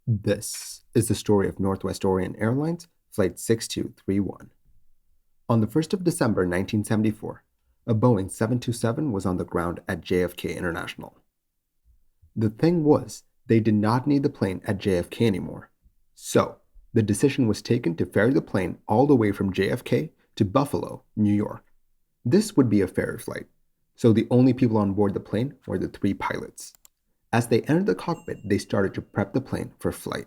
This is the story of Northwest Orient Airlines Flight 6231. On the 1st of December 1974, a Boeing 727 was on the ground at JFK International. The thing was, they did not need the plane at JFK anymore. So, the decision was taken to ferry the plane all the way from JFK to Buffalo, New York. This would be a ferry flight, so the only people on board the plane were the three pilots. As they entered the cockpit, they started to prep the plane for flight.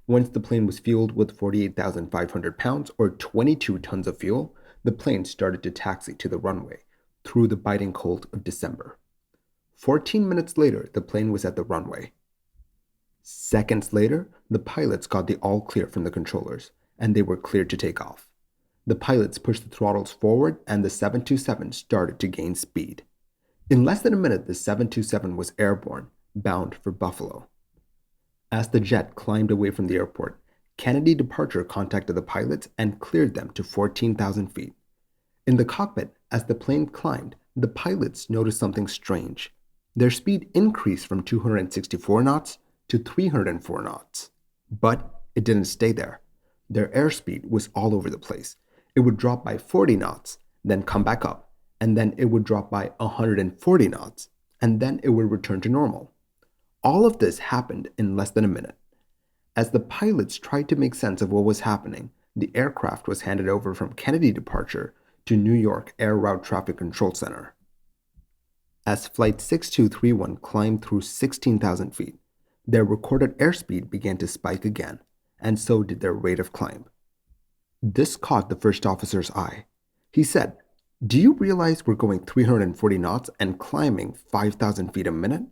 Once the plane was fueled with 48,500 pounds or 22 tons of fuel, the plane started to taxi to the runway through the biting cold of December. 14 minutes later, the plane was at the runway. Seconds later, the pilots got the all clear from the controllers, and they were cleared to take off. The pilots pushed the throttles forward, and the 727 started to gain speed. In less than a minute, the 727 was airborne, bound for Buffalo. As the jet climbed away from the airport, Kenedy Departure contacted the pilots and cleared them to 14,000 feet. In the cockpit, as the plane climbed, the pilots noticed something strange. Their speed increased from 264 knots to 304 knots. But it didn't stay there. Their airspeed was all over the place. It would drop by 40 knots, then come back up, and then it would drop by 140 knots, and then it would return to normal. All of this happened in less than a minute. As the pilots tried to make sense of what was happening, the aircraft was handed over from Kenedy Departure to New York Air Route Traffic Control Center. As Flight 6231 climbed through 16,000 feet, their recorded airspeed began to spike again, and so did their rate of climb. This caught the first officer's eye. He said, "Do you realize we're going 340 knots and climbing 5,000 feet a minute?"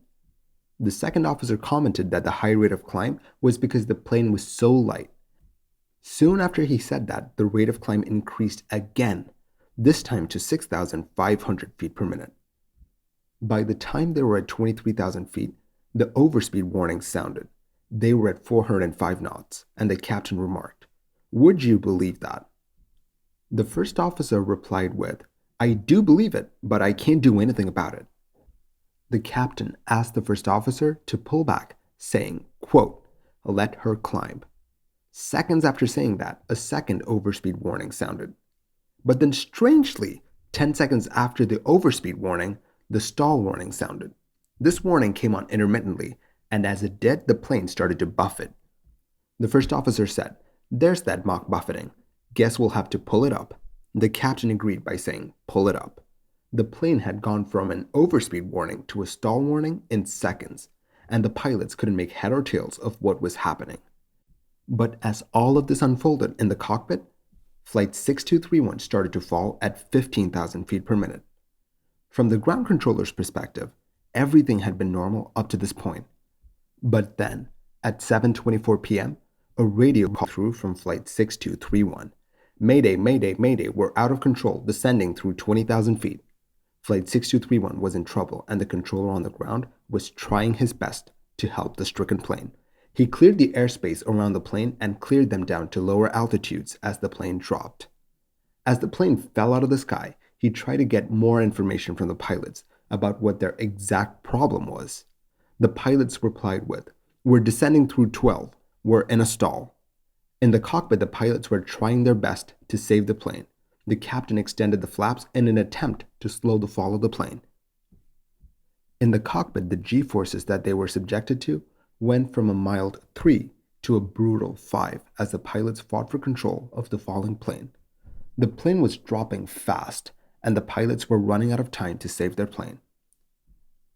The second officer commented that the high rate of climb was because the plane was so light. Soon after he said that, the rate of climb increased again, this time to 6,500 feet per minute. By the time they were at 23,000 feet, the overspeed warning sounded. They were at 405 knots, and the captain remarked, "Would you believe that?" The first officer replied with, "I do believe it, but I can't do anything about it." The captain asked the first officer to pull back, saying, quote, "Let her climb." Seconds after saying that, a second overspeed warning sounded. But then strangely, 10 seconds after the overspeed warning, the stall warning sounded. This warning came on intermittently, and as it did, the plane started to buffet. The first officer said, "There's that mock buffeting. Guess we'll have to pull it up." The captain agreed by saying, "Pull it up." The plane had gone from an overspeed warning to a stall warning in seconds, and the pilots couldn't make head or tails of what was happening. But as all of this unfolded in the cockpit, Flight 6231 started to fall at 15,000 feet per minute. From the ground controller's perspective, everything had been normal up to this point. But then, at 7:24 p.m., a radio call through from Flight 6231. "Mayday, mayday, mayday, we're out of control, descending through 20,000 feet. Flight 6231 was in trouble, and the controller on the ground was trying his best to help the stricken plane. He cleared the airspace around the plane and cleared them down to lower altitudes as the plane dropped. As the plane fell out of the sky, he tried to get more information from the pilots about what their exact problem was. The pilots replied with, "We're descending through 12. We're in a stall." In the cockpit, the pilots were trying their best to save the plane. The captain extended the flaps in an attempt to slow the fall of the plane. In the cockpit, the G-forces that they were subjected to went from a mild 3 to a brutal 5 as the pilots fought for control of the falling plane. The plane was dropping fast, and the pilots were running out of time to save their plane.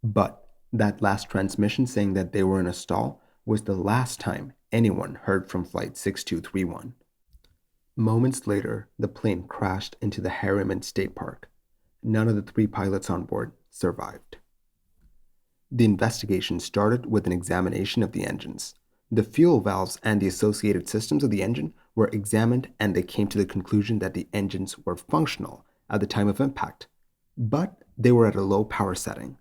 But that last transmission saying that they were in a stall was the last time anyone heard from Flight 6231. Moments later, the plane crashed into the Harriman State Park. None of the three pilots on board survived. The investigation started with an examination of the engines. The fuel valves and the associated systems of the engine were examined, and they came to the conclusion that the engines were functional at the time of impact, but they were at a low power setting.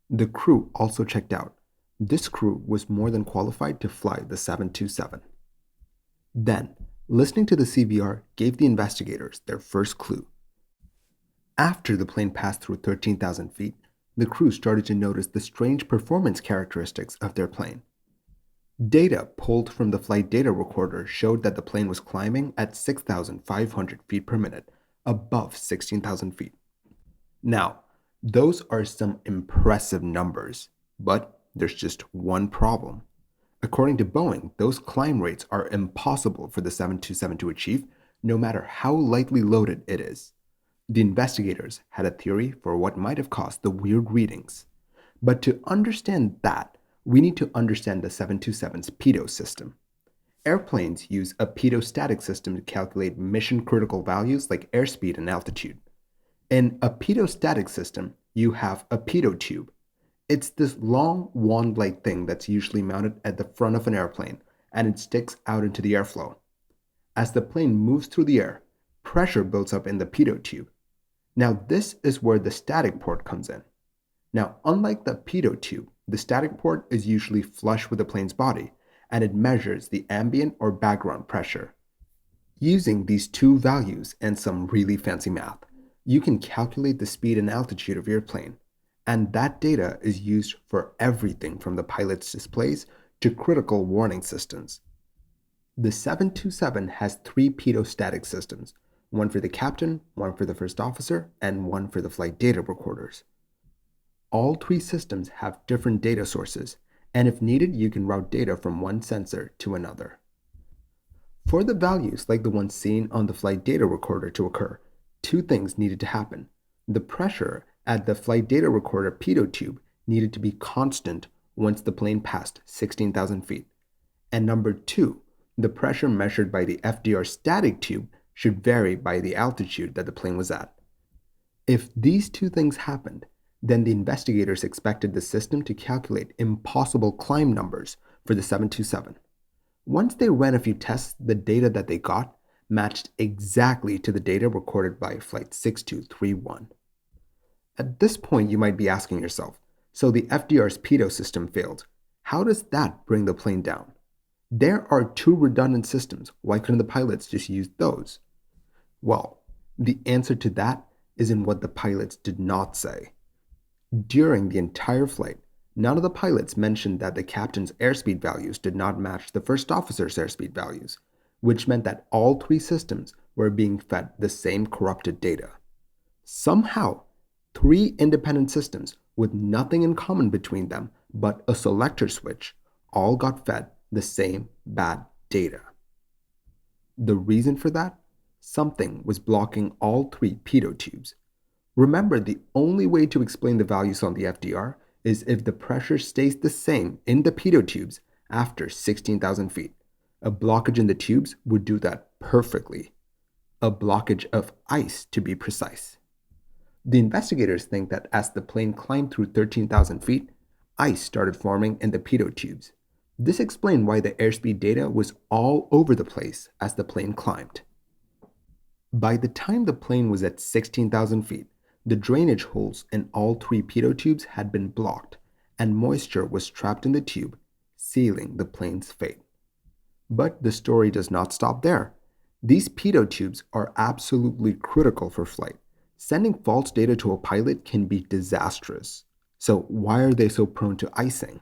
The crew also checked out. This crew was more than qualified to fly the 727. Then, listening to the CVR gave the investigators their first clue. After the plane passed through 13,000 feet, the crew started to notice the strange performance characteristics of their plane. Data pulled from the flight data recorder showed that the plane was climbing at 6,500 feet per minute, above 16,000 feet. Now, those are some impressive numbers, but there's just one problem. According to Boeing, those climb rates are impossible for the 727 to achieve, no matter how lightly loaded it is. The investigators had a theory for what might have caused the weird readings. But to understand that, we need to understand the 727's pitot system. Airplanes use a pitot-static system to calculate mission-critical values like airspeed and altitude. In a pitot-static system, you have a pitot tube. It's this long wand-like thing that's usually mounted at the front of an airplane, and it sticks out into the airflow. As the plane moves through the air, pressure builds up in the pitot tube. Now this is where the static port comes in. Now, unlike the pitot tube, the static port is usually flush with the plane's body, and it measures the ambient or background pressure. Using these two values and some really fancy math, you can calculate the speed and altitude of your plane, and that data is used for everything from the pilot's displays to critical warning systems. The 727 has three pitot-static systems, one for the captain, one for the first officer, and one for the flight data recorders. All three systems have different data sources, and if needed, you can route data from one sensor to another. For the values like the ones seen on the flight data recorder to occur, two things needed to happen. The pressure at the flight data recorder pitot tube needed to be constant once the plane passed 16,000 feet. And number two, the pressure measured by the FDR static tube should vary by the altitude that the plane was at. If these two things happened, then the investigators expected the system to calculate impossible climb numbers for the 727. Once they ran a few tests, the data that they got matched exactly to the data recorded by Flight 6231. At this point, you might be asking yourself, so the FDR's pitot system failed. How does that bring the plane down? There are two redundant systems. Why couldn't the pilots just use those? Well, the answer to that is in what the pilots did not say. During the entire flight, none of the pilots mentioned that the captain's airspeed values did not match the first officer's airspeed values, which meant that all three systems were being fed the same corrupted data. Somehow, three independent systems with nothing in common between them but a selector switch all got fed the same bad data. The reason for that? Something was blocking all three pitot tubes. Remember, the only way to explain the values on the FDR is if the pressure stays the same in the pitot tubes after 16,000 feet. A blockage in the tubes would do that perfectly. A blockage of ice, to be precise. The investigators think that as the plane climbed through 13,000 feet, ice started forming in the pitot tubes. This explained why the airspeed data was all over the place as the plane climbed. By the time the plane was at 16,000 feet, the drainage holes in all three pitot tubes had been blocked, and moisture was trapped in the tube, sealing the plane's fate. But the story does not stop there. These pitot tubes are absolutely critical for flight. Sending false data to a pilot can be disastrous. So why are they so prone to icing?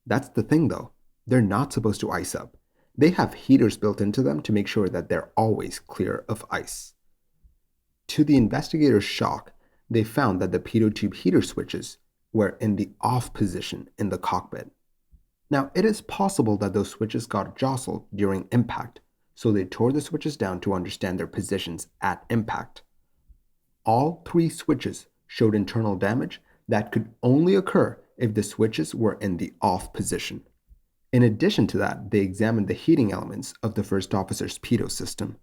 That's the thing though. They're not supposed to ice up. They have heaters built into them to make sure that they're always clear of ice. To the investigators' shock, they found that the pitot tube heater switches were in the off position in the cockpit. Now, it is possible that those switches got jostled during impact, so they tore the switches down to understand their positions at impact. All three switches showed internal damage that could only occur if the switches were in the off position. In addition to that, they examined the heating elements of the first officer's pitot system.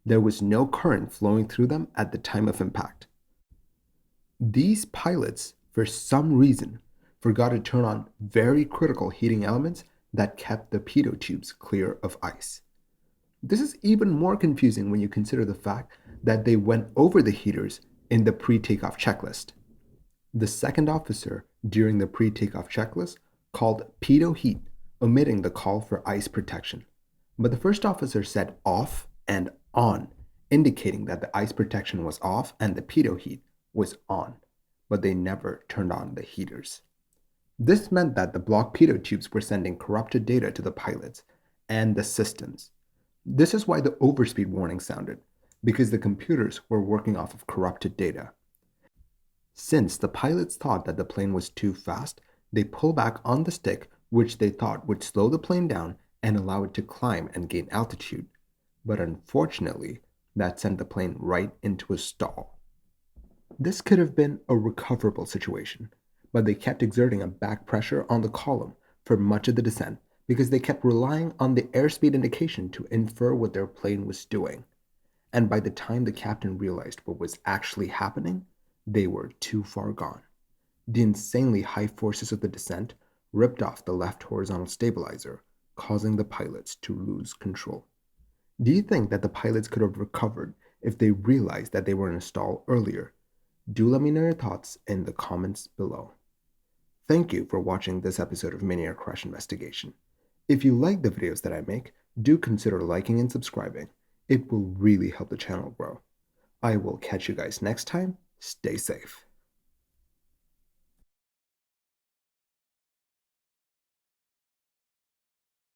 There was no current flowing through them at the time of impact. These pilots, for some reason, forgot to turn on very critical heating elements that kept the pitot tubes clear of ice. This is even more confusing when you consider the fact that they went over the heaters in the pre-takeoff checklist. The second officer, during the pre-takeoff checklist, called pitot heat, omitting the call for ice protection. But the first officer said off and on, indicating that the ice protection was off and the pitot heat was on, but they never turned on the heaters. This meant that the blocked pitot tubes were sending corrupted data to the pilots and the systems. This is why the overspeed warning sounded, because the computers were working off of corrupted data. Since the pilots thought that the plane was too fast, they pulled back on the stick, which they thought would slow the plane down and allow it to climb and gain altitude. But unfortunately, that sent the plane right into a stall. This could have been a recoverable situation, but they kept exerting a back pressure on the column for much of the descent because they kept relying on the airspeed indication to infer what their plane was doing. And by the time the captain realized what was actually happening, they were too far gone. The insanely high forces of the descent ripped off the left horizontal stabilizer, causing the pilots to lose control. Do you think that the pilots could have recovered if they realized that they were in a stall earlier? Do let me know your thoughts in the comments below. Thank you for watching this episode of Mini Air Crash Investigation. If you like the videos that I make, do consider liking and subscribing. It will really help the channel grow. I will catch you guys next time. Stay safe.